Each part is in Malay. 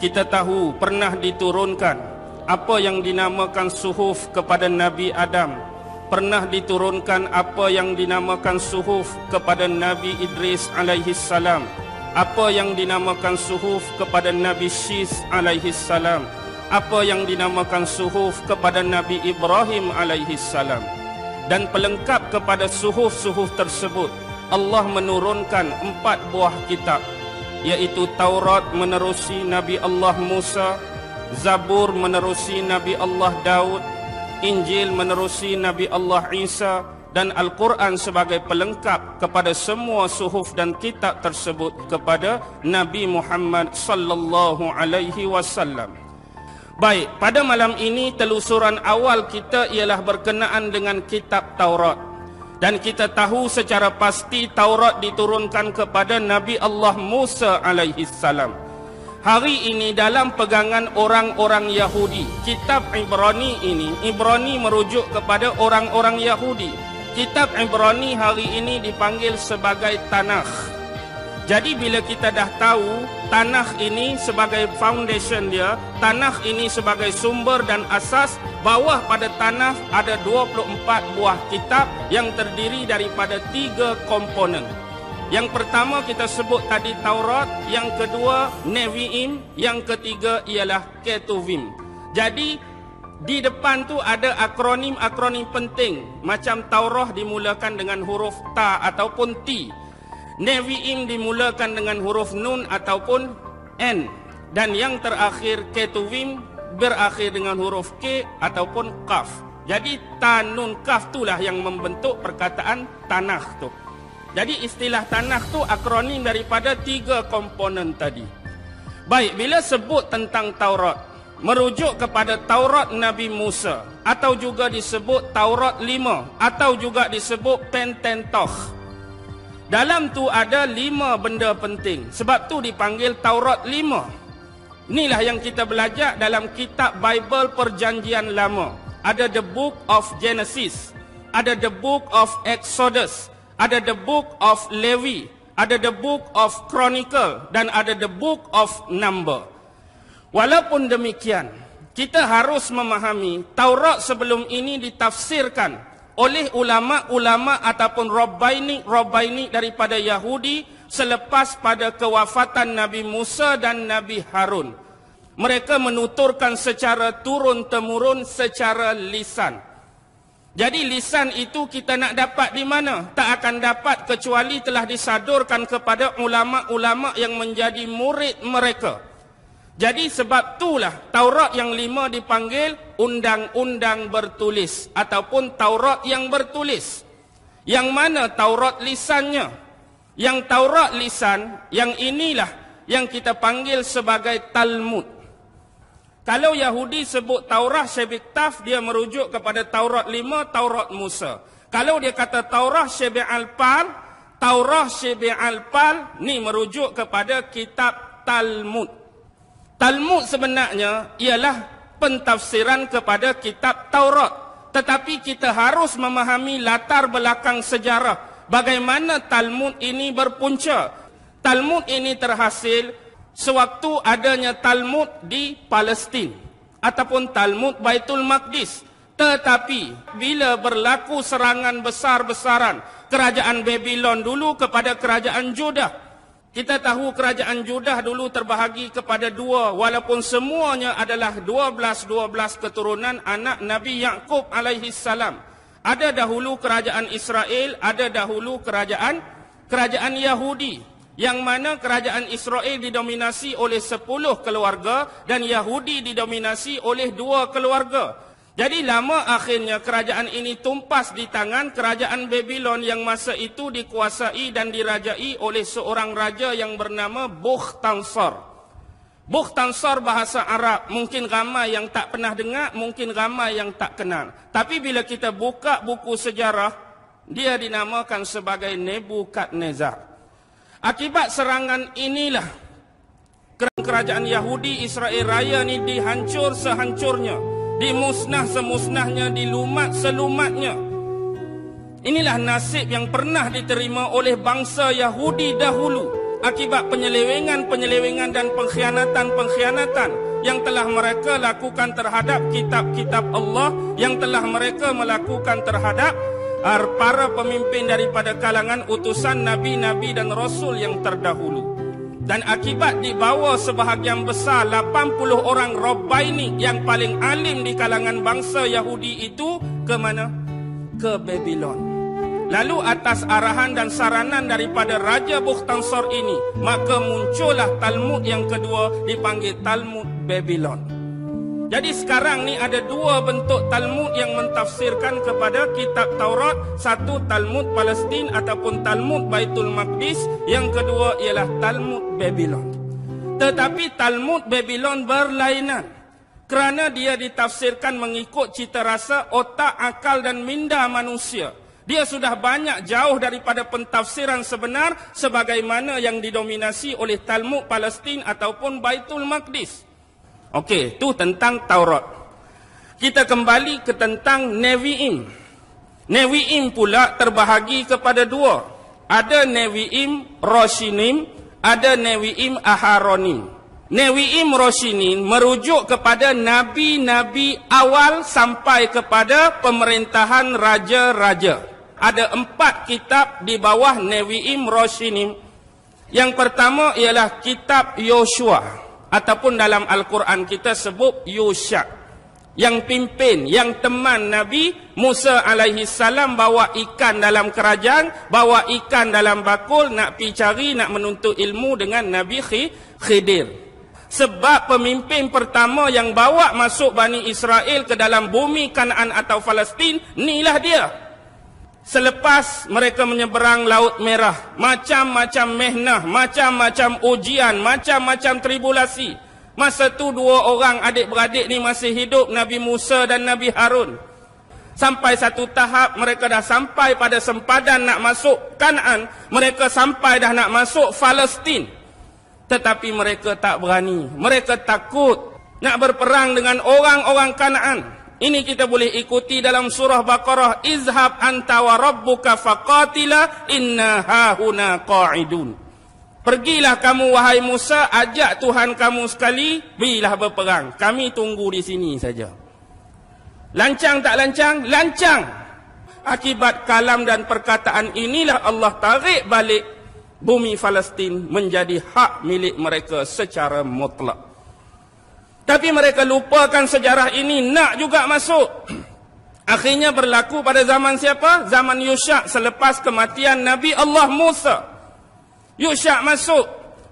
kita tahu pernah diturunkan apa yang dinamakan suhuf kepada Nabi Adam, pernah diturunkan apa yang dinamakan suhuf kepada Nabi Idris alaihi salam, apa yang dinamakan suhuf kepada Nabi Syis alaihi salam, apa yang dinamakan suhuf kepada Nabi Ibrahim alaihi salam. Dan pelengkap kepada suhuf-suhuf tersebut, Allah menurunkan 4 buah kitab, yaitu Taurat menerusi Nabi Allah Musa, Zabur menerusi Nabi Allah Daud, Injil menerusi Nabi Allah Isa, dan Al-Quran sebagai pelengkap kepada semua suhuf dan kitab tersebut kepada Nabi Muhammad sallallahu alaihi wasallam. Baik, pada malam ini telusuran awal kita ialah berkenaan dengan kitab Taurat. Dan kita tahu secara pasti Taurat diturunkan kepada Nabi Allah Musa alaihi salam. Hari ini dalam pegangan orang-orang Yahudi, kitab Ibrani ini, Ibrani merujuk kepada orang-orang Yahudi. Kitab Ibrani hari ini dipanggil sebagai Tanakh. Jadi bila kita dah tahu Tanakh ini sebagai foundation dia, Tanakh ini sebagai sumber dan asas, bawah pada Tanakh ada 24 buah kitab yang terdiri daripada 3 komponen. Yang pertama kita sebut tadi Taurat, yang kedua Nevi'im, yang ketiga ialah Ketuvim. Jadi di depan tu ada akronim-akronim penting. Macam Taurah dimulakan dengan huruf Ta ataupun T. Nevi'im dimulakan dengan huruf Nun ataupun N. Dan yang terakhir Ketuvim berakhir dengan huruf K ataupun Kaf. Jadi Ta, Nun, Kaf itulah yang membentuk perkataan Tanakh tu. Jadi istilah Tanakh tu akronim daripada 3 komponen tadi. Baik, bila sebut tentang Taurat, merujuk kepada Taurat Nabi Musa, atau juga disebut Taurat 5, atau juga disebut Pentateuch. Dalam tu ada 5 benda penting. Sebab tu dipanggil Taurat 5. Inilah yang kita belajar dalam kitab Bible Perjanjian Lama. Ada the Book of Genesis, ada the Book of Exodus, ada the Book of Levi, ada the Book of Chronicle, dan ada the Book of Number. Walaupun demikian, kita harus memahami Taurat sebelum ini ditafsirkan oleh ulama-ulama ataupun Rabbaini daripada Yahudi selepas pada kewafatan Nabi Musa dan Nabi Harun. Mereka menuturkan secara turun-temurun secara lisan. Jadi lisan itu kita nak dapat di mana? Tak akan dapat kecuali telah disadurkan kepada ulama-ulama yang menjadi murid mereka. Jadi sebab itulah Taurat yang 5 dipanggil undang-undang bertulis ataupun Taurat yang bertulis. Yang mana Taurat lisannya? Yang Taurat lisan, yang inilah yang kita panggil sebagai Talmud. Kalau Yahudi sebut Taurat Shebiktaf, dia merujuk kepada Taurat 5, Taurat Musa. Kalau dia kata Taurat Shebi'al-Pal, Taurat Shebi'al-Pal, ni merujuk kepada kitab Talmud. Talmud sebenarnya ialah pentafsiran kepada kitab Taurat. Tetapi kita harus memahami latar belakang sejarah. Bagaimana Talmud ini berpunca. Talmud ini terhasil sewaktu adanya Talmud di Palestin ataupun Talmud Baitul Maqdis. Tetapi bila berlaku serangan besar-besaran kerajaan Babylon dulu kepada kerajaan Judah, kita tahu kerajaan Judah dulu terbahagi kepada 2, walaupun semuanya adalah 12 keturunan anak Nabi Yaqub alaihi salam. Ada dahulu kerajaan Israel, ada dahulu kerajaan Yahudi. Yang mana kerajaan Israel didominasi oleh 10 keluarga dan Yahudi didominasi oleh 2 keluarga. Jadi lama akhirnya kerajaan ini tumpas di tangan kerajaan Babylon yang masa itu dikuasai dan dirajai oleh seorang raja yang bernama Bukhtansar. Bukhtansar bahasa Arab, mungkin ramai yang tak pernah dengar, mungkin ramai yang tak kenal. Tapi bila kita buka buku sejarah, dia dinamakan sebagai Nebukadnezar. Akibat serangan inilah kerajaan Yahudi Israel Raya ni dihancur sehancurnya, dimusnah semusnahnya, dilumat selumatnya. Inilah nasib yang pernah diterima oleh bangsa Yahudi dahulu. akibat penyelewengan dan pengkhianatan yang telah mereka lakukan terhadap kitab-kitab Allah, yang telah mereka melakukan terhadap para pemimpin daripada kalangan utusan Nabi-Nabi dan Rasul yang terdahulu. Dan akibat dibawa sebahagian besar 80 orang Rabbaini yang paling alim di kalangan bangsa Yahudi itu ke mana? Ke Babylon. Lalu atas arahan dan saranan daripada Raja Bukhtansar ini, maka muncullah Talmud yang kedua dipanggil Talmud Babylon. Jadi sekarang ni ada dua bentuk Talmud yang mentafsirkan kepada kitab Taurat. Satu Talmud Palestin ataupun Talmud Baitul Maqdis. Yang kedua ialah Talmud Babylon. Tetapi Talmud Babylon berlainan, kerana dia ditafsirkan mengikut cita rasa, otak, akal dan minda manusia. Dia sudah banyak jauh daripada pentafsiran sebenar sebagaimana yang didominasi oleh Talmud Palestin ataupun Baitul Maqdis. Okey, itu tentang Taurat. Kita kembali ke tentang Nevi'im. Nevi'im pula terbahagi kepada dua. Ada Nevi'im Roshinim, ada Nevi'im Aharonim. Nevi'im Roshinim merujuk kepada nabi-nabi awal sampai kepada pemerintahan raja-raja. Ada 4 kitab di bawah Nevi'im Roshinim. Yang pertama ialah kitab Yoshua, ataupun dalam Al-Quran kita sebut Yusha, yang pimpin, yang teman Nabi Musa alaihi salam bawa ikan dalam kerajaan, bawa ikan dalam bakul, nak pergi cari, nak menuntut ilmu dengan Nabi Khidir. Sebab pemimpin pertama yang bawa masuk Bani Israel ke dalam bumi Kanaan atau Palestin, inilah dia. Selepas mereka menyeberang Laut Merah, macam-macam mehnah, macam-macam ujian, macam-macam tribulasi. Masa tu 2 orang adik-beradik ni masih hidup, Nabi Musa dan Nabi Harun. Sampai satu tahap mereka dah sampai pada sempadan nak masuk Kanaan, mereka sampai dah nak masuk Palestin. Tetapi mereka tak berani, mereka takut nak berperang dengan orang-orang Kanaan. Ini kita boleh ikuti dalam surah Baqarah. Izhab anta wa rabbuka faqatila inna hahuna qa'idun. Pergilah kamu wahai Musa, ajak Tuhan kamu sekali, pergilah berperang. Kami tunggu di sini saja. Lancang tak lancang? Lancang. Akibat kalam dan perkataan inilah Allah tarik balik bumi Palestin menjadi hak milik mereka secara mutlak. Tapi mereka lupakan sejarah ini, nak juga masuk. Akhirnya berlaku pada zaman siapa? Zaman Yusha, selepas kematian Nabi Allah Musa. Yusha masuk.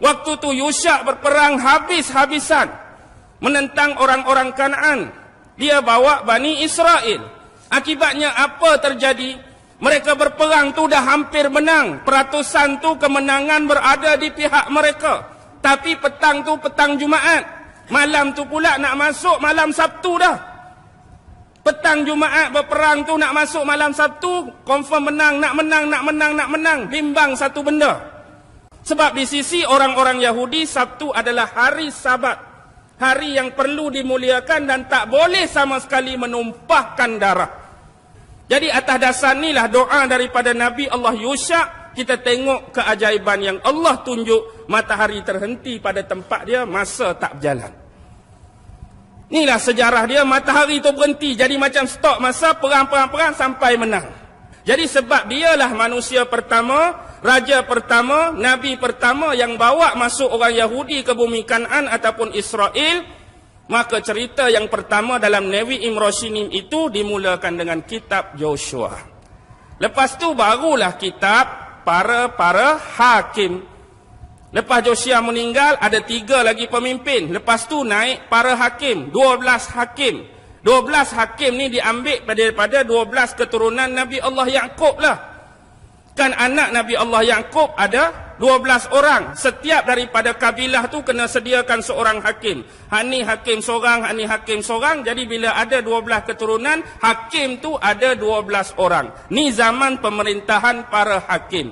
Waktu tu Yusha berperang habis-habisan menentang orang-orang Kanaan. Dia bawa Bani Israel. Akibatnya apa terjadi? Mereka berperang tu dah hampir menang. Peratusan tu kemenangan berada di pihak mereka. Tapi petang tu petang Jumaat. Malam tu pula nak masuk malam Sabtu dah. Petang Jumaat berperang tu nak masuk malam Sabtu, confirm menang, nak menang. Bimbang satu benda. Sebab di sisi orang-orang Yahudi, Sabtu adalah hari Sabat. Hari yang perlu dimuliakan dan tak boleh sama sekali menumpahkan darah. Jadi atas dasar inilah doa daripada Nabi Allah Yusha, kita tengok keajaiban yang Allah tunjuk, matahari terhenti pada tempat dia, masa tak berjalan. Inilah sejarah dia, matahari itu berhenti, jadi macam stop masa, perang sampai menang. Jadi sebab dialah manusia pertama, raja pertama, nabi pertama yang bawa masuk orang Yahudi ke bumi Kanaan ataupun Israel, maka cerita yang pertama dalam Nevi'im Roshinim itu dimulakan dengan kitab Joshua. Lepas tu barulah kitab para hakim. Lepas Joshua meninggal, ada 3 lagi pemimpin. Lepas tu naik para hakim, 12 hakim. 12 hakim ni diambil daripada 12 keturunan Nabi Allah Yaqub lah. Kan anak Nabi Allah Yaqub ada 12 orang. Setiap daripada kabilah tu kena sediakan seorang hakim. Hani hakim seorang, hani hakim seorang. Jadi bila ada 12 keturunan, hakim tu ada 12 orang. Ni zaman pemerintahan para hakim.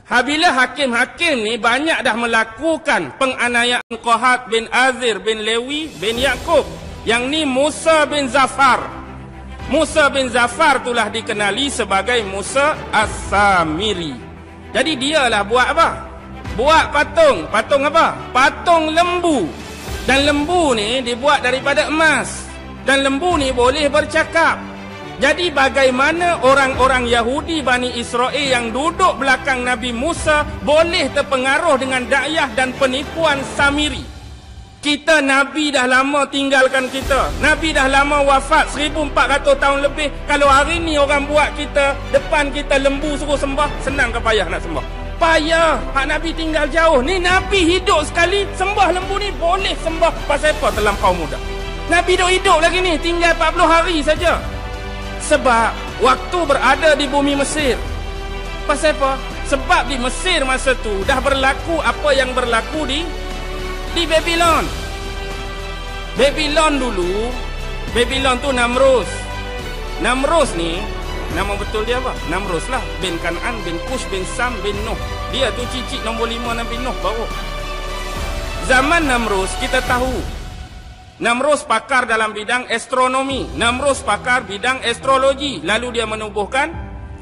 Apabila hakim-hakim ni banyak dah melakukan penganiayaan Qahat bin Azir bin Lewi bin Yaqub. Yang ni Musa bin Zafar. Musa bin Zafar itulah dikenali sebagai Musa As-Samiri. Jadi dialah buat apa? buat patung. Patung apa? Patung lembu. Dan lembu ni dibuat daripada emas. Dan lembu ni boleh bercakap. Jadi bagaimana orang-orang Yahudi Bani Israel yang duduk belakang Nabi Musa boleh terpengaruh dengan dakyah dan penipuan Samiri? Kita Nabi dah lama tinggalkan kita. Nabi dah lama wafat 1400 tahun lebih. Kalau hari ni orang buat kita, depan kita lembu suruh sembah, senang ke payah nak sembah? Payah. Hak Nabi tinggal jauh. Ni Nabi hidup sekali, sembah lembu ni boleh sembah. Pasal apa? Terlampau mudah. Nabi hidup lagi ni, tinggal 40 hari saja. Sebab waktu berada di bumi Mesir. Pasal apa? Sebab di Mesir masa tu dah berlaku apa yang berlaku di Babylon. Babylon dulu, Babylon tu Namrus. Namrus ni, nama betul dia apa? Namrus lah. Bin Kan'an, bin Kush, bin Sam, bin Nuh. Dia tu cicit nombor 5 Nabi Nuh baru. Zaman Namrus kita tahu. Namrus pakar dalam bidang astronomi. Namrus pakar bidang astrologi. Lalu dia menubuhkan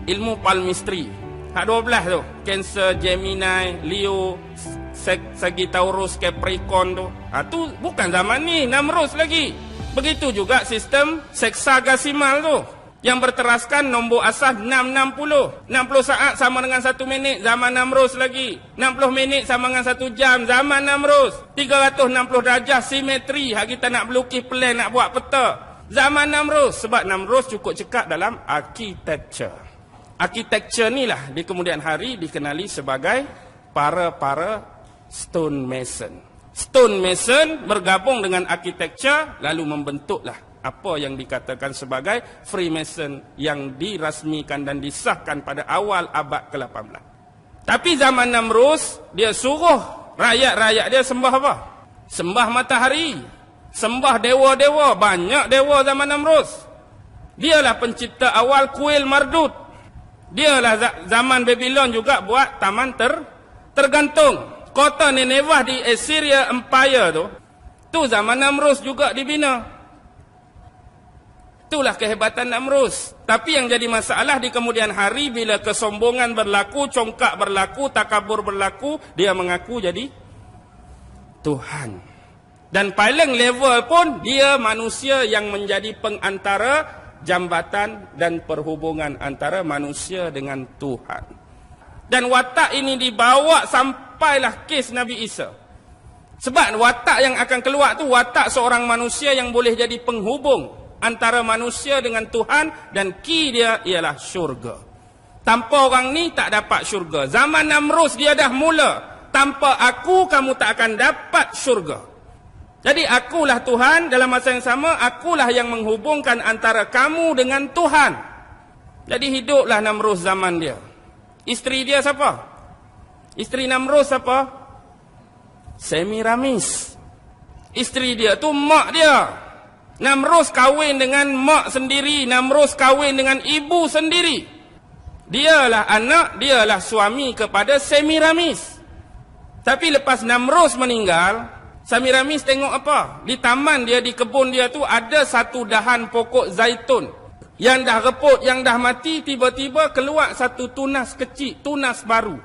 ilmu palmistry. Hak 12 tu. Cancer, Gemini, Leo, Sagittarius, Capricorn tu. Tu bukan zaman ni, Namrus lagi. Begitu juga sistem seksagasimal tu. Yang berteraskan nombor asas 660. 60 saat sama dengan 1 minit, zaman Namrus lagi. 60 minit sama dengan 1 jam, zaman Namrus. 360 darjah simetri, hak kita nak melukis plan, nak buat peta. Zaman Namrus. Sebab Namrus cukup cekak dalam architecture. Architecture ni lah di kemudian hari dikenali sebagai para stone mason. Stone mason bergabung dengan architecture lalu membentuklah apa yang dikatakan sebagai Freemason yang dirasmikan dan disahkan pada awal abad ke-18. Tapi zaman Namrus, dia suruh rakyat-rakyat dia sembah apa? Sembah matahari, sembah dewa-dewa. Banyak dewa zaman Namrus. Dialah pencipta awal kuil Mardut. Dialah zaman Babylon juga buat taman tergantung. Kota Nineveh di Assyria Empire tu zaman Namrus juga dibina. Itulah kehebatan Namrus. Tapi yang jadi masalah di kemudian hari bila kesombongan berlaku, congkak berlaku, takabur berlaku, dia mengaku jadi Tuhan. Dan paling level pun dia manusia yang menjadi pengantara jambatan dan perhubungan antara manusia dengan Tuhan. Dan watak ini dibawa sampailah kes Nabi Isa. Sebab watak yang akan keluar tu watak seorang manusia yang boleh jadi penghubung antara manusia dengan Tuhan, dan key dia ialah syurga. Tanpa orang ni tak dapat syurga. Zaman Namrus dia dah mula. Tanpa aku kamu tak akan dapat syurga. Jadi akulah Tuhan, dalam masa yang sama akulah yang menghubungkan antara kamu dengan Tuhan. Jadi hiduplah Namrus zaman dia. Isteri dia siapa? Isteri Namrus siapa? Semiramis. Isteri dia tu mak dia. Namrus kahwin dengan mak sendiri, Namrus kahwin dengan ibu sendiri. Dialah anak, dialah suami kepada Semiramis. Tapi lepas Namrus meninggal, Semiramis tengok apa? Di taman dia, di kebun dia tu ada satu dahan pokok zaitun yang dah reput, yang dah mati. Tiba-tiba keluar satu tunas kecil, tunas baru.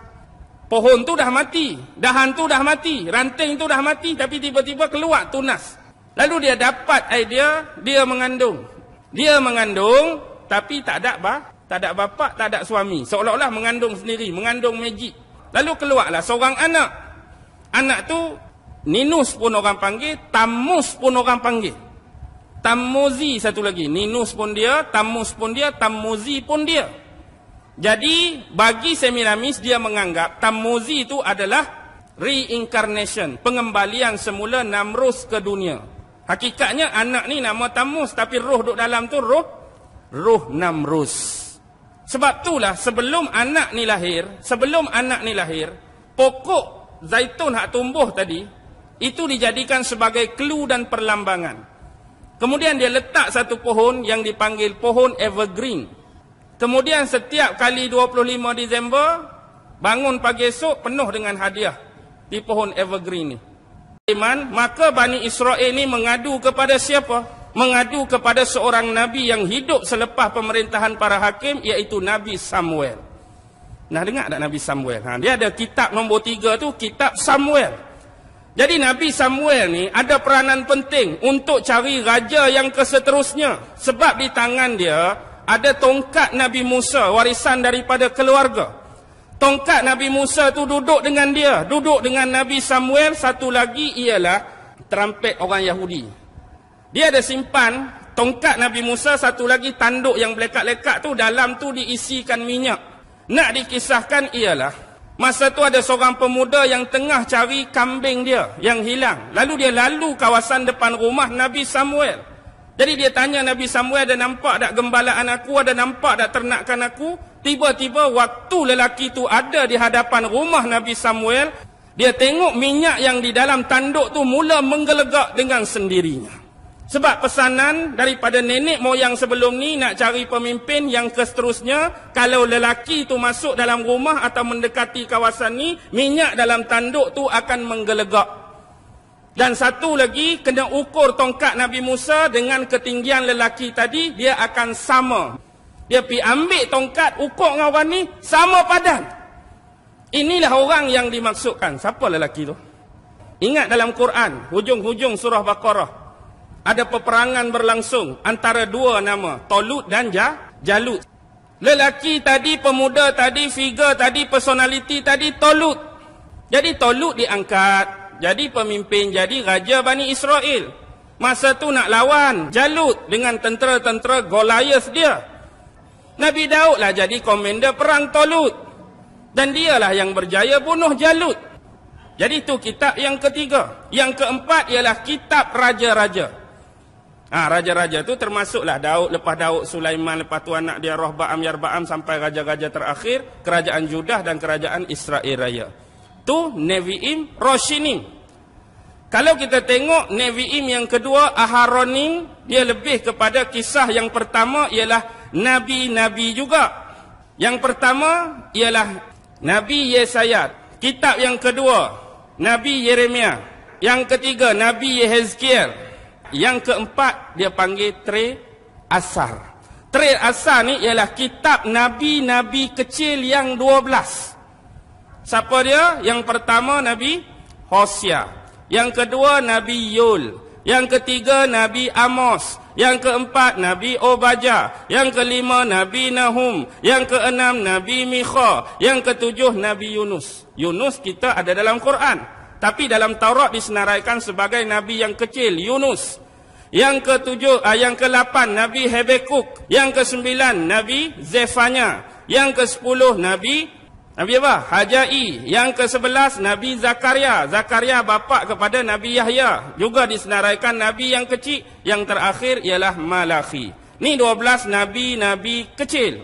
Pohon tu dah mati, dahan tu dah mati, ranting tu dah mati, tapi tiba-tiba keluar tunas. Lalu dia dapat idea, dia mengandung. Dia mengandung, tapi tak ada bapa, tak ada suami. Seolah-olah mengandung sendiri, mengandung magic. Lalu keluarlah seorang anak. Anak tu, Ninus pun orang panggil, Tammuz pun orang panggil. Tammuzi satu lagi. Ninus pun dia, Tammuz pun dia, Tammuzi pun dia. Jadi, bagi Semiramis, dia menganggap Tammuzi itu adalah reincarnation, pengembalian semula Namrus ke dunia. Hakikatnya anak ni nama Tammuz, tapi roh duduk dalam tu roh Namrus. Sebab itulah sebelum anak ni lahir, pokok zaitun hak tumbuh tadi itu dijadikan sebagai clue dan perlambangan. Kemudian dia letak satu pohon yang dipanggil pohon evergreen. Kemudian setiap kali 25 Disember bangun pagi esok penuh dengan hadiah di pohon evergreen ni. Maka Bani Israel ni mengadu kepada siapa? Mengadu kepada seorang Nabi yang hidup selepas pemerintahan para hakim, iaitu Nabi Samuel. Nah, dengar tak Nabi Samuel? Dia ada kitab nombor 3 tu, kitab Samuel. Jadi Nabi Samuel ni ada peranan penting untuk cari raja yang keseterusnya. Sebab di tangan dia ada tongkat Nabi Musa, warisan daripada keluarga. Tongkat Nabi Musa tu duduk dengan dia, duduk dengan Nabi Samuel. Satu lagi ialah terampet orang Yahudi. Dia ada simpan tongkat Nabi Musa, satu lagi tanduk yang lekat-lekat tu, dalam tu diisikan minyak. Nak dikisahkan ialah, masa tu ada seorang pemuda yang tengah cari kambing dia yang hilang. Lalu dia lalu kawasan depan rumah Nabi Samuel. Jadi dia tanya Nabi Samuel, ada nampak tak gembalaan aku, ada nampak tak ternakan aku? Tiba-tiba waktu lelaki tu ada di hadapan rumah Nabi Samuel, dia tengok minyak yang di dalam tanduk tu mula menggelegak dengan sendirinya. Sebab pesanan daripada nenek moyang sebelum ni nak cari pemimpin yang seterusnya, kalau lelaki tu masuk dalam rumah atau mendekati kawasan ni, minyak dalam tanduk tu akan menggelegak. Dan satu lagi, kena ukur tongkat Nabi Musa dengan ketinggian lelaki tadi, dia akan sama. Dia pergi ambil tongkat, ukur dengan orang ni, sama padan. Inilah orang yang dimaksudkan. Siapa lelaki tu? Ingat dalam Quran, hujung-hujung surah Baqarah, ada peperangan berlangsung antara dua nama, Talut dan Jalut. Lelaki tadi, pemuda tadi, figure tadi, personality tadi, Talut. Jadi Talut diangkat jadi pemimpin, jadi raja Bani Israel. Masa tu nak lawan Jalut dengan tentera-tentera Goliath dia. Nabi Daud lah jadi komander perang Talut. Dan dialah yang berjaya bunuh Jalut. Jadi itu kitab yang ketiga. Yang keempat ialah kitab raja-raja. Raja-raja tu termasuklah Daud, lepas Daud Sulaiman, lepas tu anak dia Rohba'am, Yarba'am, sampai raja-raja terakhir, kerajaan Judah dan kerajaan Israel Raya. Tu Nevi'im, Roshinim. Kalau kita tengok Nevi'im yang kedua, Aharonim, dia lebih kepada kisah yang pertama ialah Nabi-Nabi juga. Yang pertama ialah Nabi Yesaya. Kitab yang kedua, Nabi Yeremia. Yang ketiga, Nabi Yehezkiel. Yang keempat, dia panggil Tre Asar. Tre Asar ni ialah kitab Nabi-Nabi kecil yang 12. Siapa dia? Yang pertama, Nabi Hosea. Yang kedua, Nabi Yul. Yang ketiga, Nabi Amos. Yang keempat, Nabi Obadjah. Yang kelima, Nabi Nahum. Yang keenam, Nabi Mikha. Yang ketujuh, Nabi Yunus. Yunus kita ada dalam Quran. Tapi dalam Taurat disenaraikan sebagai Nabi yang kecil, Yunus. Yang ketujuh, yang ke-8, Nabi Habakuk. Yang ke-9, Nabi Zefanya. Yang ke-10, Nabi apa? Hajai. Yang ke-11, Nabi Zakaria. Zakaria bapa kepada Nabi Yahya. Juga disenaraikan Nabi yang kecil. Yang terakhir ialah Malakhi. Ni 12 Nabi-Nabi kecil.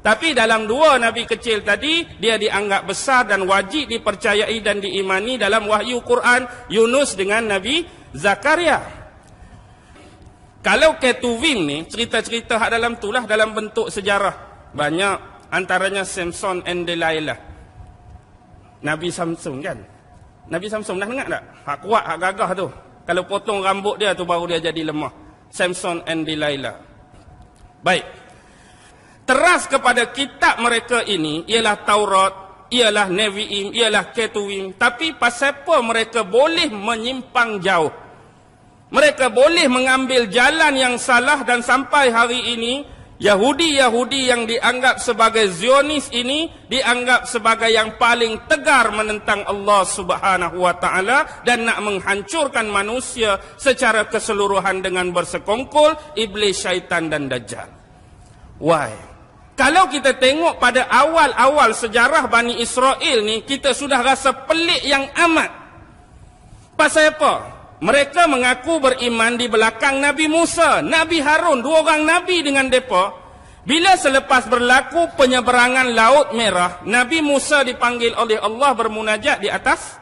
Tapi dalam dua Nabi kecil tadi, dia dianggap besar dan wajib dipercayai dan diimani dalam wahyu Quran, Yunus dengan Nabi Zakaria. Kalau Ketuvim ni, cerita-cerita hak dalam tu lah, dalam bentuk sejarah. Banyak, antaranya Samson and Delilah. Nabi Samson kan? Nabi Samson dah dengar tak? Hak kuat, hak gagah tu. Kalau potong rambut dia tu baru dia jadi lemah. Samson and Delilah. Baik. Teras kepada kitab mereka ini ialah Taurat, ialah Nevi'im, ialah Ketuvim. Tapi pasal apa mereka boleh menyimpang jauh? Mereka boleh mengambil jalan yang salah dan sampai hari ini, Yahudi-Yahudi yang dianggap sebagai Zionis ini, dianggap sebagai yang paling tegar menentang Allah Subhanahu wa Ta'ala dan nak menghancurkan manusia secara keseluruhan dengan bersekongkol, iblis, syaitan dan dajjal. Why? Kalau kita tengok pada awal-awal sejarah Bani Israel ni, kita sudah rasa pelik yang amat. Pasal apa? Mereka mengaku beriman di belakang Nabi Musa, Nabi Harun, dua orang Nabi dengan mereka. Bila selepas berlaku penyeberangan Laut Merah, Nabi Musa dipanggil oleh Allah bermunajat di atas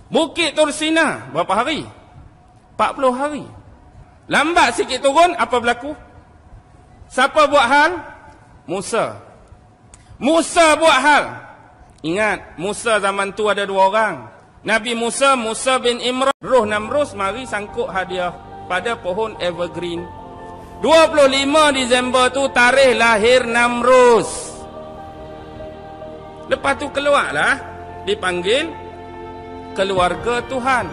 Bukit Tur Sina. Berapa hari? 40 hari. Lambat sikit turun, apa berlaku? Siapa buat hal? Musa. Musa buat hal. Ingat, Musa zaman tu ada dua orang. Nabi Musa, Musa bin Imran. Roh Namrus mari sangkut hadiah pada pohon evergreen. 25 Disember tu tarikh lahir Namrus. Lepas tu keluarlah, dipanggil keluarga Tuhan.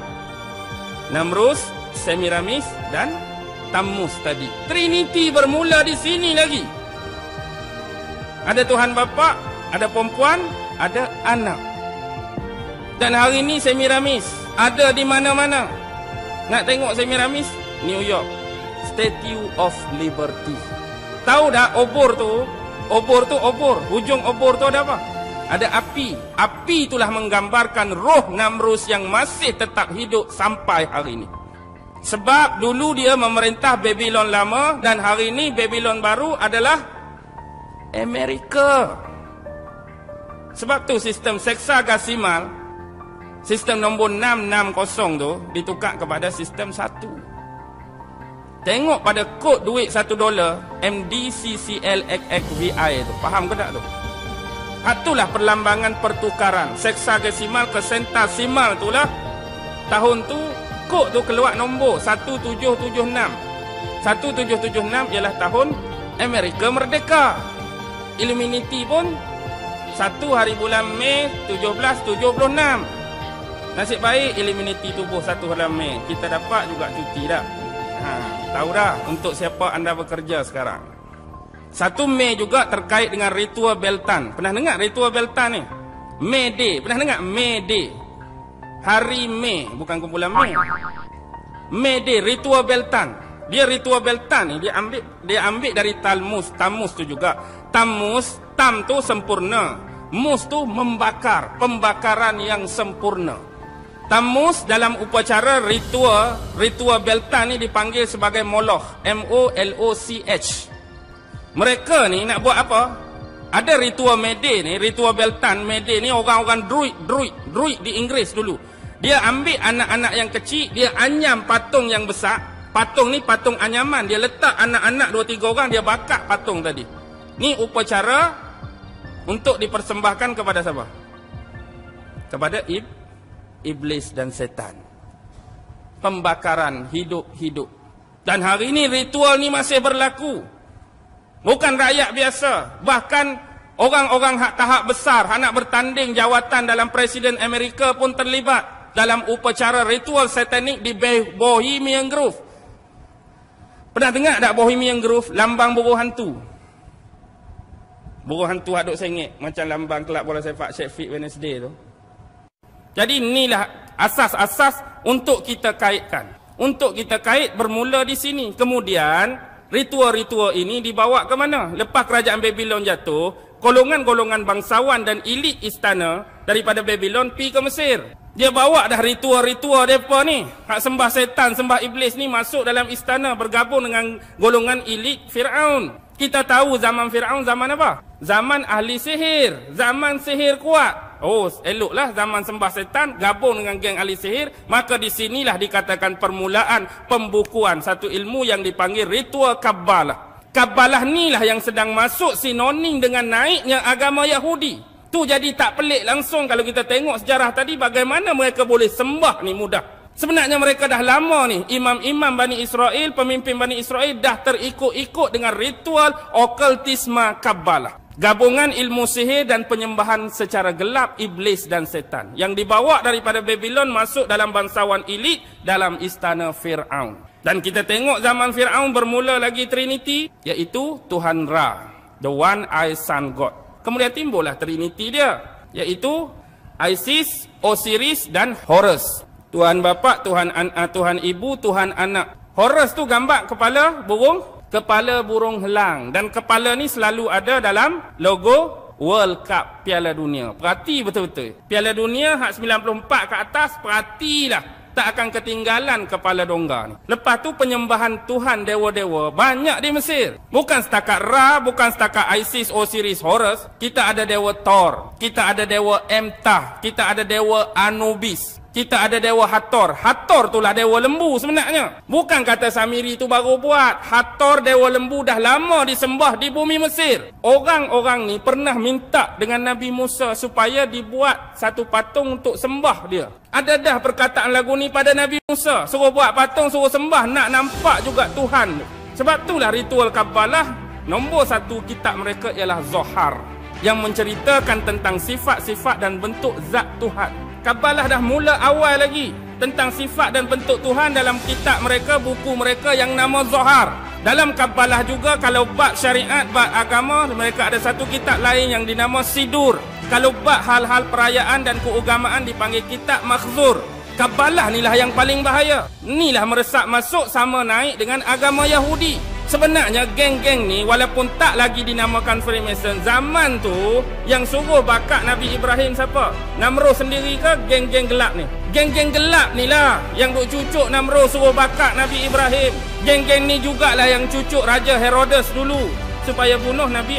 Namrus, Semiramis dan Tammuz tadi. Trinity bermula di sini lagi. Ada Tuhan Bapa, ada perempuan, ada anak. Dan hari ini Semiramis ada di mana-mana. Nak tengok Semiramis? New York, Statue of Liberty. Tahu dah obor tu? Obor. Hujung obor tu ada apa? Ada api. Api itulah menggambarkan roh Namrus yang masih tetap hidup sampai hari ini. Sebab dulu dia memerintah Babylon lama dan hari ini Babylon baru adalah Amerika. Sebab tu sistem Hexagesimal, sistem nombor 660 tu ditukar kepada sistem 1. Tengok pada kod duit $1 MDCCLXXVI tu. Faham ke tak tu? Itulah perlambangan pertukaran. Hexagesimal ke centesimal itulah. Tahun tu kod tu keluar nombor 1776. 1776 ialah tahun Amerika merdeka. Illuminati pun 1 hari bulan Mei 1776. Nasib baik Illuminati tubuh 1 bulan Mei. Kita dapat juga cuti dah. Tahu dah untuk siapa anda bekerja sekarang. 1 Mei juga terkait dengan ritual Beltan. Pernah dengar ritual Beltan ni? May Day. Pernah dengar? May Day. Hari Mei, bukan kumpulan Mei. May Day, ritual Beltan. Dia ritual Beltan ni dia ambil dari Tammuz. Tammuz tu juga. Tammuz, tam tu sempurna. Mus tu membakar, pembakaran yang sempurna. Tammuz dalam upacara ritual Beltan ni dipanggil sebagai Moloch. M-O-L-O-C-H. Mereka ni nak buat apa? Ada ritual May Day ni, ritual Beltan May Day ni orang-orang druid di Inggeris dulu. Dia ambil anak-anak yang kecil, dia anyam patung yang besar. Patung ni patung anyaman, dia letak anak-anak 2-3 orang, dia bakar patung tadi. Ni upacara untuk dipersembahkan kepada siapa? Kepada iblis dan setan. Pembakaran hidup-hidup. Dan hari ini ritual ni masih berlaku. Bukan rakyat biasa. Bahkan orang-orang hak tahap besar, nak bertanding jawatan dalam Presiden Amerika pun terlibat dalam upacara ritual satanik di Bohemian Grove. Pernah dengar tak Bohemian Grove? Lambang buruh hantu. Buruh hantu aduk sengit. Macam lambang kelab bola sepak Sheffield Wednesday tu. Jadi inilah asas-asas untuk kita kaitkan. Untuk kita kait bermula di sini. Kemudian ritual-ritual ini dibawa ke mana? Lepas kerajaan Babylon jatuh, golongan-golongan bangsawan dan elit istana daripada Babylon pergi ke Mesir. Dia bawa dah ritual-ritual mereka ni. Hak sembah setan, sembah iblis ni masuk dalam istana bergabung dengan golongan elit Fir'aun. Kita tahu zaman Fir'aun zaman apa? Zaman ahli sihir. Zaman sihir kuat. Oh, eloklah zaman sembah setan gabung dengan geng ahli sihir. Maka di sinilah dikatakan permulaan pembukuan satu ilmu yang dipanggil ritual Kabbalah. Kabbalah inilah yang sedang masuk sinonim dengan naiknya agama Yahudi. Tu jadi tak pelik langsung kalau kita tengok sejarah tadi bagaimana mereka boleh sembah ni mudah. Sebenarnya mereka dah lama ni, imam-imam Bani Israel, pemimpin Bani Israel dah terikut-ikut dengan ritual okultisme Kabbalah. Gabungan ilmu sihir dan penyembahan secara gelap iblis dan setan. Yang dibawa daripada Babylon masuk dalam bangsawan elit dalam istana Fir'aun. Dan kita tengok zaman Fir'aun bermula lagi Trinity, iaitu Tuhan Ra, the one-eyed sun god. Kemudian timbullah Trinity dia, iaitu Isis, Osiris dan Horus. Tuhan Bapa, Tuhan Ibu, Tuhan Anak. Horus tu gambar kepala burung helang. Dan kepala ni selalu ada dalam logo World Cup Piala Dunia. Perhati betul-betul. Piala Dunia hak 94 ke atas, perhatilah. Tak akan ketinggalan kepala dongga ni. Lepas tu penyembahan Tuhan dewa-dewa banyak di Mesir. Bukan setakat Ra, bukan setakat Isis, Osiris, Horus. Kita ada dewa Thor, kita ada dewa Emtah, kita ada dewa Anubis. Kita ada dewa Hathor. Hathor itulah dewa lembu sebenarnya. Bukan kata Samiri itu baru buat. Hathor dewa lembu dah lama disembah di bumi Mesir. Orang-orang ni pernah minta dengan Nabi Musa supaya dibuat satu patung untuk sembah dia. Ada dah perkataan lagu ni pada Nabi Musa. Suruh buat patung, suruh sembah. Nak nampak juga Tuhan. Sebab itulah ritual Kabbalah. Nombor 1 kitab mereka ialah Zohar. yang menceritakan tentang sifat-sifat dan bentuk zat Tuhan. Kabalah dah mula awal lagi tentang sifat dan bentuk Tuhan dalam kitab mereka, buku mereka yang nama Zohar. Dalam Kabalah juga, kalau bab syariat, bab agama, mereka ada satu kitab lain yang dinama Sidur. Kalau bab hal-hal perayaan dan keagamaan dipanggil kitab Makhzur. Kabalah inilah yang paling bahaya. Inilah meresap masuk sama naik dengan agama Yahudi. Sebenarnya geng-geng ni walaupun tak lagi dinamakan Freemason, zaman tu yang suruh bakar Nabi Ibrahim siapa? Namrud sendiri ke geng-geng gelap ni? Geng-geng gelap ni lah yang duk cucuk Namrud suruh bakar Nabi Ibrahim. Geng-geng ni jugalah yang cucuk Raja Herodes dulu supaya bunuh Nabi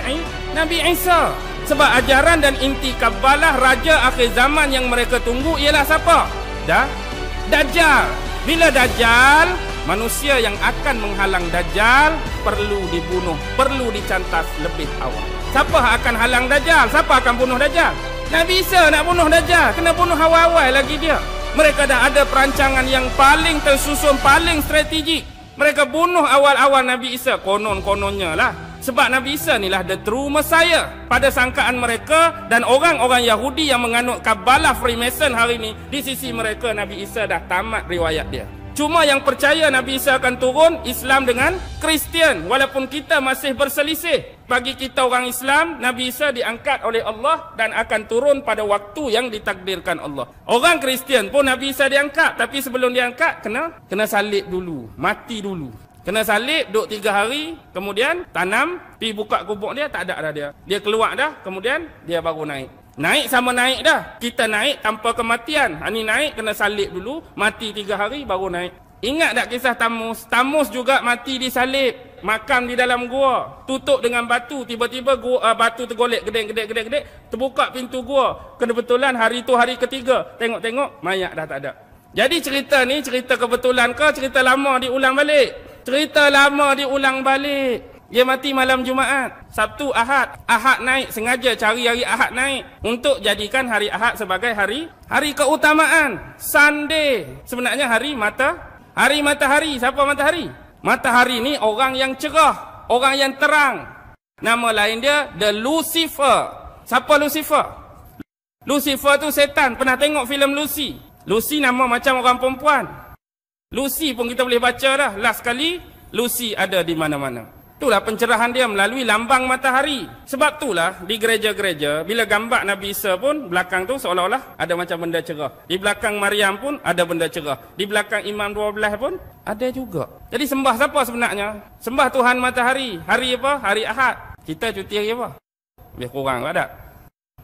Isa. Sebab ajaran dan inti Kabalah raja akhir zaman yang mereka tunggu ialah siapa? Dajjal. Bila Dajjal, manusia yang akan menghalang Dajjal perlu dibunuh, perlu dicantas lebih awal. Siapa akan halang Dajjal? Siapa akan bunuh Dajjal? Nabi Isa nak bunuh Dajjal, kena bunuh awal-awal lagi dia. Mereka dah ada perancangan yang paling tersusun, paling strategik. Mereka bunuh awal-awal Nabi Isa, konon-kononnya lah. Sebab Nabi Isa inilah the true Messiah pada sangkaan mereka, dan orang-orang Yahudi yang menganut Kabalah Freemason hari ini, di sisi mereka Nabi Isa dah tamat riwayat dia. Cuma yang percaya Nabi Isa akan turun, Islam dengan Kristian. Walaupun kita masih berselisih. Bagi kita orang Islam, Nabi Isa diangkat oleh Allah dan akan turun pada waktu yang ditakdirkan Allah. Orang Kristian pun Nabi Isa diangkat, tapi sebelum diangkat kena salib dulu, mati dulu. Kena salib, duduk 3 hari, kemudian tanam, pergi buka kubur dia, tak ada dah dia. Dia keluar dah, kemudian dia baru naik. Naik sama naik dah. Kita naik tanpa kematian. Ini naik, kena salib dulu, mati 3 hari, baru naik. Ingat tak kisah Tamus? Tamus juga mati disalib. Makam di dalam gua. Tutup dengan batu. Tiba-tiba batu tergolek, gedek, terbuka pintu gua. Kebetulan hari tu hari ketiga. Tengok-tengok, mayat dah tak ada. Jadi cerita ni, cerita kebetulan ke cerita lama diulang balik? Cerita lama diulang balik. Dia mati malam Jumaat, Sabtu, Ahad. Ahad naik, sengaja cari hari Ahad naik untuk jadikan hari Ahad sebagai hari keutamaan. Sunday. Sebenarnya hari matahari. Siapa matahari? Matahari ni orang yang cerah, orang yang terang. Nama lain dia The Lucifer. Siapa Lucifer? Lucifer tu setan. Pernah tengok filem Lucy? Lucy nama macam orang perempuan. Lucy pun kita boleh baca dah. Last kali Lucy ada di mana-mana. Itulah pencerahan dia melalui lambang matahari. Sebab itulah di gereja-gereja bila gambar Nabi Isa pun belakang tu seolah-olah ada macam benda cerah. Di belakang Maryam pun ada benda cerah. Di belakang Imam 12 pun ada juga. Jadi sembah siapa sebenarnya? Sembah Tuhan matahari. Hari apa? Hari Ahad. Kita cuti hari apa? Lebih kurang tak?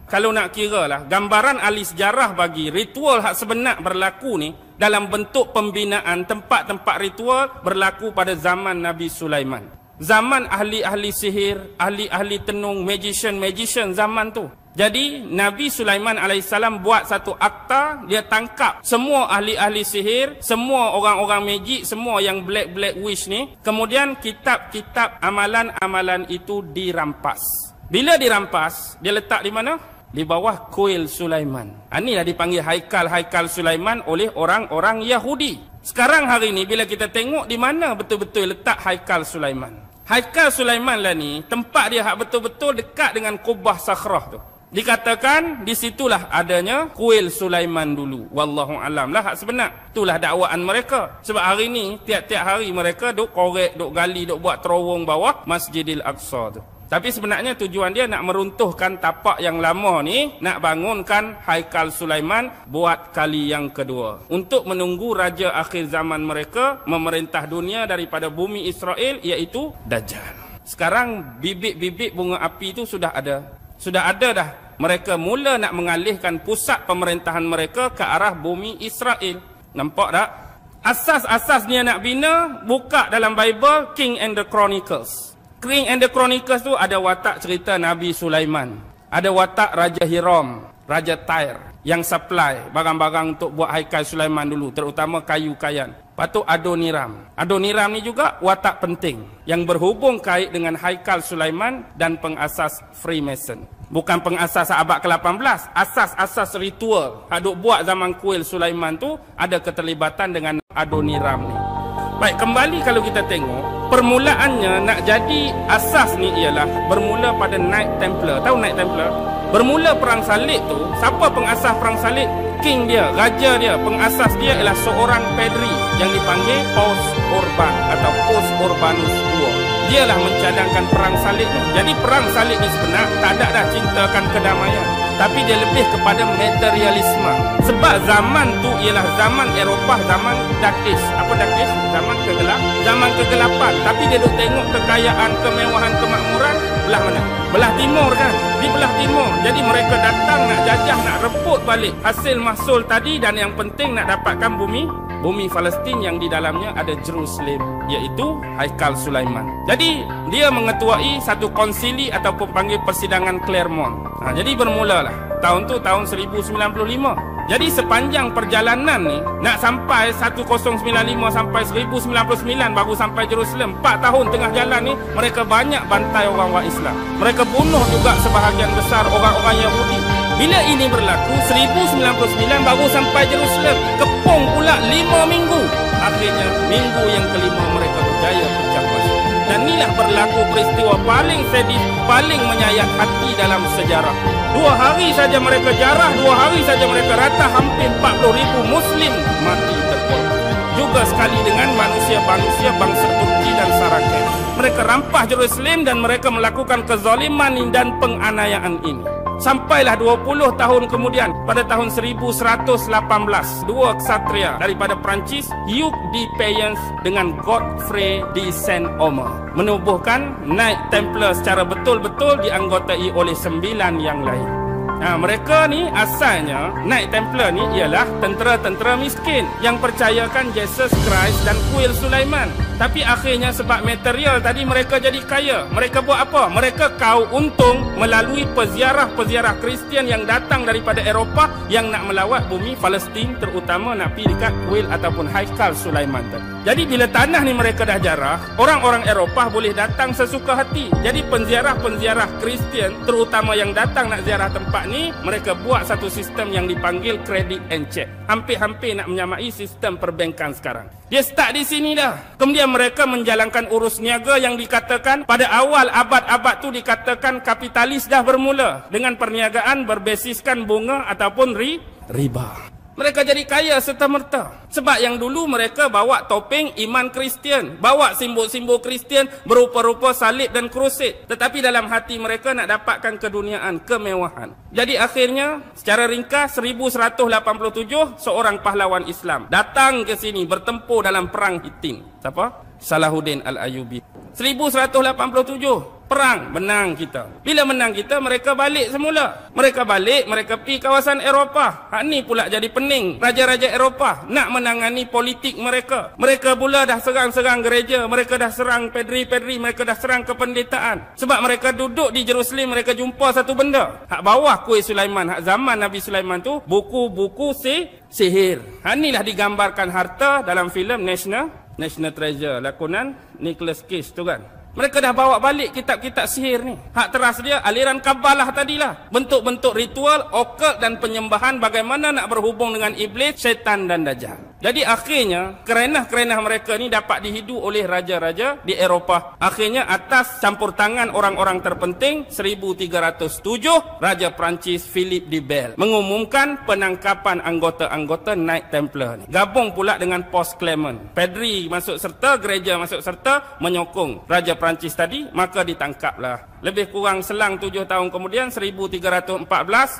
Kalau nak kira lah, gambaran ahli sejarah bagi ritual hak sebenar berlaku ni dalam bentuk pembinaan tempat-tempat ritual berlaku pada zaman Nabi Sulaiman. Zaman ahli-ahli sihir, ahli-ahli tenung, magician zaman tu. Jadi Nabi Sulaiman AS buat satu akta, dia tangkap semua ahli-ahli sihir, semua orang-orang magic, semua yang black wish ni. Kemudian kitab-kitab amalan-amalan itu dirampas. Bila dirampas, dia letak di mana? Di bawah kuil Sulaiman. Inilah dipanggil Haikal Sulaiman oleh orang-orang Yahudi. Sekarang hari ini bila kita tengok di mana betul-betul letak Haikal Sulaiman. Haikal Sulaiman lah ni, tempat dia hak betul-betul dekat dengan Kubah Sakhrah tu. Dikatakan di situlah adanya kuil Sulaiman dulu. Wallahu alam lah hak sebenar. Itulah dakwaan mereka. Sebab hari ni tiap-tiap hari mereka duk korek, duk gali, duk buat terowong bawah Masjidil Aqsa tu. Tapi sebenarnya tujuan dia nak meruntuhkan tapak yang lama ni, nak bangunkan Haikal Sulaiman buat kali yang kedua. Untuk menunggu raja akhir zaman mereka memerintah dunia daripada bumi Israel, iaitu Dajjal. Sekarang bibit-bibit bunga api itu sudah ada. Sudah ada dah. Mereka mula nak mengalihkan pusat pemerintahan mereka ke arah bumi Israel. Nampak tak? Asas-asas dia nak bina, buka dalam Bible, King and the Chronicles. King and the Chronicles tu ada watak cerita Nabi Sulaiman. Ada watak Raja Hiram, Raja Tyre yang supply barang-barang untuk buat Haikal Sulaiman dulu, terutama kayu kayan. Lepas tu Adoniram. Adoniram ni juga watak penting yang berhubung kait dengan Haikal Sulaiman dan pengasas Freemason. Bukan pengasas abad ke-18, asas-asas ritual haduk buat zaman kuil Sulaiman tu ada keterlibatan dengan Adoniram ni. Baik, kembali kalau kita tengok permulaannya nak jadi asas ni ialah bermula pada Knight Templar. Tahu Knight Templar? Bermula perang salib tu, siapa pengasas perang salib? King dia, raja dia, pengasas dia ialah seorang padri yang dipanggil Paus Urban atau Paus Urbanus II. Dialah mencadangkan perang salib ni. Jadi perang salib ni sebenar tak ada dah cintakan kedamaian, tapi dia lebih kepada materialisme. Sebab zaman tu ialah zaman Eropah, zaman Dark Age. Apa Dark Age? Zaman kegelapan. Tapi dia duk tengok kekayaan, kemewahan, kemakmuran belah mana? Belah timur kan? Di belah timur. Jadi mereka datang nak jajah, nak rebut balik hasil mahsul tadi, dan yang penting nak dapatkan bumi Palestin yang di dalamnya ada Jerusalem, iaitu Haikal Sulaiman. Jadi dia mengetuai satu konsili ataupun panggil persidangan Claremont. Jadi bermulalah tahun tu tahun 1095. Jadi sepanjang perjalanan ni nak sampai 1095 sampai 1099 baru sampai Jerusalem. 4 tahun tengah jalan ni mereka banyak bantai orang-orang Islam. Mereka bunuh juga sebahagian besar orang-orang Yahudi. Bila ini berlaku 1099 baru sampai Jerusalem. Kepung pula 5 minggu. Akhirnya minggu yang kelima mereka berjaya pecah masuk. Dan inilah berlaku peristiwa paling sedih, paling menyayat hati dalam sejarah. 2 hari saja mereka jarah, 2 hari saja mereka rata hampir 40,000 Muslim mati terkorban. Juga sekali dengan manusia-manusia bangsa Turki dan Saracen. Mereka rampah Jerusalem dan mereka melakukan kezaliman dan penganiayaan ini. Sampailah 20 tahun kemudian, pada tahun 1118, 2 ksatria daripada Perancis, Hugh de Payens dengan Godfrey de Saint-Omer, menubuhkan Knight Templar secara betul-betul dianggotai oleh 9 yang lain. Mereka ni asalnya, Knight Templar ni ialah tentera-tentera miskin yang percayakan Jesus Christ dan kuil Sulaiman. Tapi akhirnya sebab material tadi mereka jadi kaya. Mereka buat apa? Mereka kau untung melalui peziarah-peziarah Kristian yang datang daripada Eropah yang nak melawat bumi Palestin, terutama nak pergi dekat kuil ataupun Haikal Sulaiman tadi. Jadi bila tanah ni mereka dah jarah, orang-orang Eropah boleh datang sesuka hati. Jadi penziarah-penziarah Kristian, terutama yang datang nak ziarah tempat ni, mereka buat satu sistem yang dipanggil credit and check. Hampir-hampir nak menyamai sistem perbankan sekarang. Dia start di sini dah. Kemudian mereka menjalankan urus niaga yang dikatakan pada awal abad-abad tu dikatakan kapitalis dah bermula dengan perniagaan berbasiskan bunga ataupun riba. Mereka jadi kaya serta-merta. Sebab yang dulu mereka bawa topeng iman Kristian, bawa simbol-simbol Kristian berupa-rupa salib dan krusid. Tetapi dalam hati mereka nak dapatkan keduniaan, kemewahan. Jadi akhirnya secara ringkas 1187 seorang pahlawan Islam datang ke sini bertempur dalam perang Hittin. Siapa? Salahuddin Al-Ayyubi. 1187 perang, menang kita. Bila menang kita, mereka balik semula. Mereka balik, mereka pergi kawasan Eropah. Ni pula jadi pening. Raja-raja Eropah nak menangani politik mereka. Mereka pula dah serang-serang gereja. Mereka dah serang pedri-pedri. Mereka dah serang kependetaan. Sebab mereka duduk di Jerusalem, mereka jumpa satu benda. Hak bawah kuil Sulaiman, hak zaman Nabi Sulaiman tu, buku-buku sihir. Inilah digambarkan harta dalam filem National Treasure, lakonan Nicolas Cage tu kan. Mereka dah bawa balik kitab-kitab sihir ni. Hak teras dia aliran Kabalah tadilah. Bentuk-bentuk ritual, okult dan penyembahan bagaimana nak berhubung dengan iblis, syaitan dan dajjal. Jadi akhirnya kerenah-kerenah mereka ni dapat dihidu oleh raja-raja di Eropah. Akhirnya atas campur tangan orang-orang terpenting 1307, Raja Perancis Philip de Bell mengumumkan penangkapan anggota-anggota Knight Templar ni. Gabung pula dengan Paus Clement. Padri masuk serta, gereja masuk serta menyokong Raja Perancis tadi, maka ditangkaplah. Lebih kurang selang 7 tahun kemudian 1314,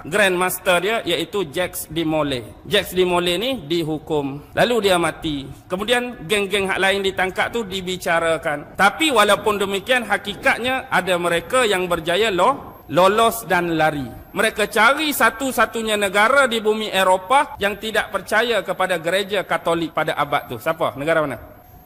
Grand Master dia iaitu Jacques de Molay. Jacques de Molay ni dihukum. Lalu dia mati. Kemudian geng-geng hak lain ditangkap tu dibicarakan. Tapi walaupun demikian hakikatnya ada mereka yang berjaya lolos dan lari. Mereka cari satu-satunya negara di bumi Eropah yang tidak percaya kepada gereja Katolik pada abad tu. Siapa? Negara mana?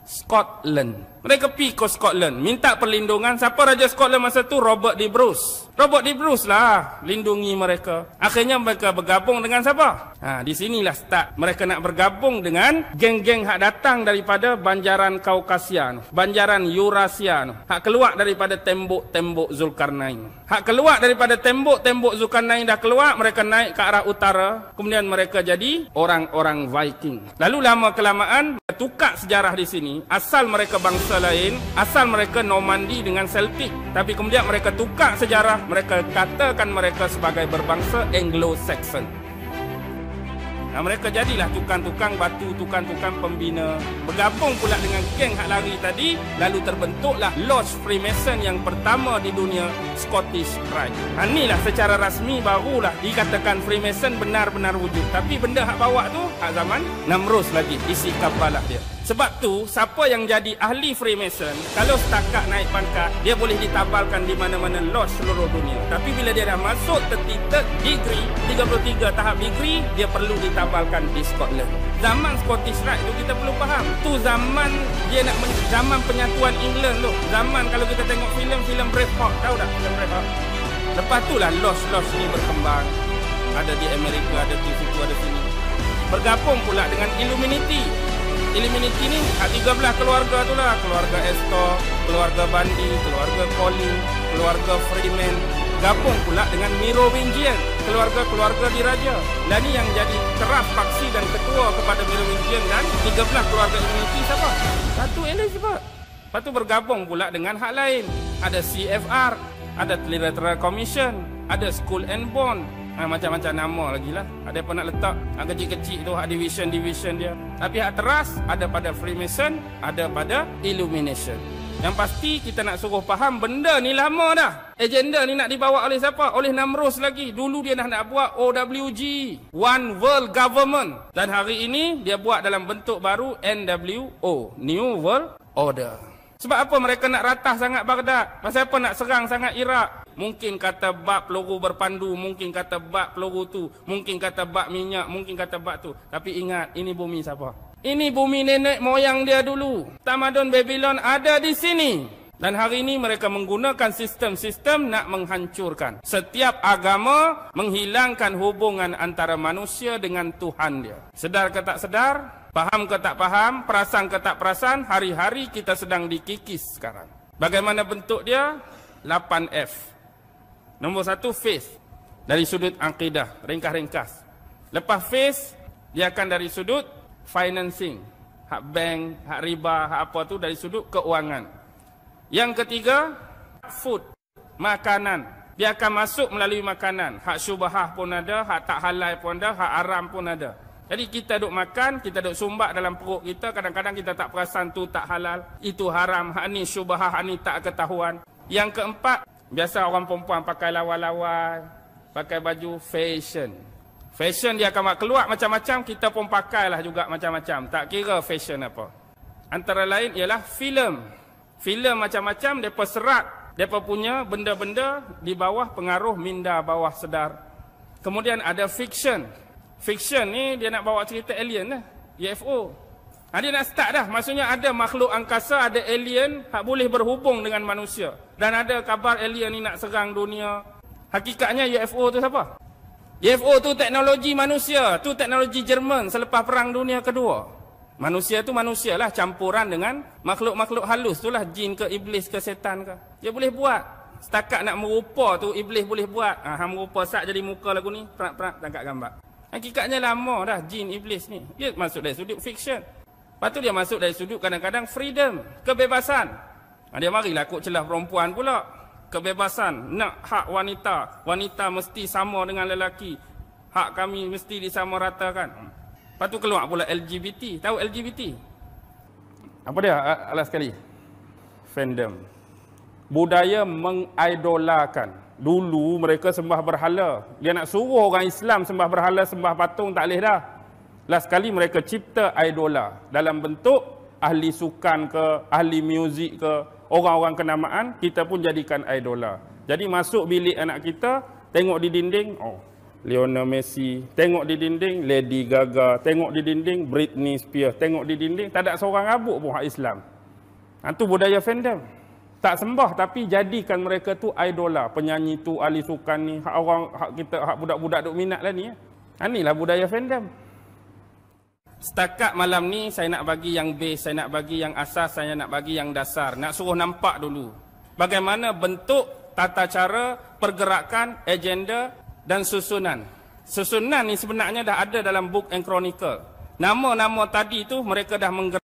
Scotland. Mereka pergi ke Scotland, minta perlindungan. Siapa Raja Scotland masa tu? Robert de Bruce. Robert de Bruce lah lindungi mereka. Akhirnya mereka bergabung dengan siapa? Di sinilah start. Mereka nak bergabung dengan geng-geng hak datang daripada banjaran Kaukasia, banjaran Eurasia, hak keluar daripada tembok-tembok Zulkarnain. Hak keluar daripada tembok-tembok Zulkarnain dah keluar, mereka naik ke arah utara. Kemudian mereka jadi orang-orang Viking. Lalu lama kelamaan tukar sejarah di sini. Asal mereka bangsa bangsa lain, asal mereka Normandy dengan Celtic, tapi kemudian mereka tukar sejarah, mereka katakan mereka sebagai berbangsa Anglo-Saxon. Mereka jadilah tukang-tukang batu, tukang-tukang pembina. Bergabung pula dengan geng hak lari tadi, lalu terbentuklah Lodge Freemason yang pertama di dunia, Scottish Rite. Inilah secara rasmi barulah dikatakan Freemason benar-benar wujud. Tapi benda hak bawa tu hak zaman Namrus lagi, isi kabalah dia. Sebab tu, siapa yang jadi ahli Freemason, kalau setakat naik pangkat, dia boleh ditabalkan di mana-mana lodge seluruh dunia. Tapi bila dia dah masuk 33 degree, 33 tahap degree, dia perlu ditabalkan di Scotland. Zaman Scottish Rite tu kita perlu faham. Tu zaman dia nak zaman penyatuan England tu. Zaman kalau kita tengok filem Braveheart, tahu tak filem Braveheart? Lepas tu lah lodge ni berkembang. Ada di Amerika, ada di situ, ada sini. Bergabung pula dengan Illuminati. Illuminati ni 13 keluarga tu lah. Keluarga Astor, keluarga Bundy, keluarga Collins, keluarga Freeman. Gabung pula dengan Merovingian, keluarga-keluarga diraja. Dan ni yang jadi teraf paksi dan ketua kepada Merovingian dan 13 keluarga Illuminati siapa? Satu Elizabeth. Lepas tu bergabung pula dengan hak lain. Ada CFR, ada Electoral Commission, ada Skull and Bone. Macam-macam nama lagi lah. Ada apa nak letak hak kecil-kecil tu, hak division dia. Tapi hak teras ada pada Freemason, ada pada Illumination. Yang pasti kita nak suruh faham benda ni lama dah. Agenda ni nak dibawa oleh siapa? Oleh Namrus lagi. Dulu dia nak buat OWG, One World Government. Dan hari ini dia buat dalam bentuk baru NWO, New World Order. Sebab apa mereka nak ratah sangat Baghdad? Pasal apa nak serang sangat Iraq? Mungkin kata bab peluru berpandu, mungkin kata bab peluru tu, mungkin kata bab minyak, mungkin kata bab tu. Tapi ingat, ini bumi siapa? Ini bumi nenek moyang dia dulu. Tamadun Babylon ada di sini. Dan hari ini mereka menggunakan sistem-sistem nak menghancurkan setiap agama, menghilangkan hubungan antara manusia dengan Tuhan dia. Sedar ke tak sedar? Faham ke tak faham, perasan ke tak perasan, hari-hari kita sedang dikikis sekarang. Bagaimana bentuk dia? 8F. Nombor 1, faith. Dari sudut akidah, ringkas-ringkas. Lepas faith, dia akan dari sudut financing. Hak bank, hak riba, hak apa tu dari sudut keuangan. Yang ketiga, food, makanan. Dia akan masuk melalui makanan. Hak syubhah pun ada, hak tak halal pun ada, hak haram pun ada. Jadi kita duk makan, kita duk sumbak dalam perut kita, kadang-kadang kita tak perasan tu tak halal, itu haram, hak ni syubhah, hak ni tak ketahuan. Yang keempat, biasa orang perempuan pakai lawa-lawa, pakai baju fashion. Fashion dia akan keluar macam-macam, kita pun pakailah juga macam-macam, tak kira fashion apa. Antara lain ialah filem. Filem macam-macam, mereka serat, mereka punya benda-benda di bawah pengaruh minda bawah sedar. Kemudian ada fiction. Fiction ni dia nak bawa cerita alien lah, UFO. Dia nak start dah, maksudnya ada makhluk angkasa, ada alien yang boleh berhubung dengan manusia. Dan ada kabar alien ni nak serang dunia. Hakikatnya UFO tu siapa? UFO tu teknologi manusia, tu teknologi Jerman selepas Perang Dunia Kedua. Manusia tu manusia lah, campuran dengan makhluk-makhluk halus tu lah, jin ke iblis ke setan ke. Dia boleh buat. Setakat nak merupa tu iblis boleh buat. Merupa sak jadi muka lagu ni, perak-perak tangkap gambar. Hakikatnya lama dah jin iblis ni. Dia masuk dari sudut fiction. Lepas tu dia masuk dari sudut kadang-kadang freedom, kebebasan. Dia marilah kok celah perempuan pula. Kebebasan, nak hak wanita. Wanita mesti sama dengan lelaki. Hak kami mesti disamaratakan. Lepas tu keluar pula LGBT. Tahu LGBT? Apa dia? Alas sekali. Fandom. Budaya mengidolakan. Dulu mereka sembah berhala. Dia nak suruh orang Islam sembah berhala, sembah patung, tak boleh dah. Last sekali mereka cipta idola. Dalam bentuk ahli sukan ke, ahli muzik ke, orang-orang kenamaan, kita pun jadikan idola. Jadi masuk bilik anak kita, tengok di dinding, Lionel Messi. Tengok di dinding, Lady Gaga. Tengok di dinding, Britney Spears. Tengok di dinding, tak ada seorang rabuk pun hak Islam. Itu budaya fandom. Tak sembah tapi jadikan mereka tu idola. Penyanyi tu, ahli sukan ni, hak orang, hak kita, hak budak-budak duk minat lah ni. Inilah budaya fandom. Setakat malam ni saya nak bagi yang base, saya nak bagi yang asas, saya nak bagi yang dasar. Nak suruh nampak dulu bagaimana bentuk, tata cara, pergerakan, agenda dan susunan. Susunan ni sebenarnya dah ada dalam Book and Chronicle. Nama-nama tadi tu mereka dah menggerak.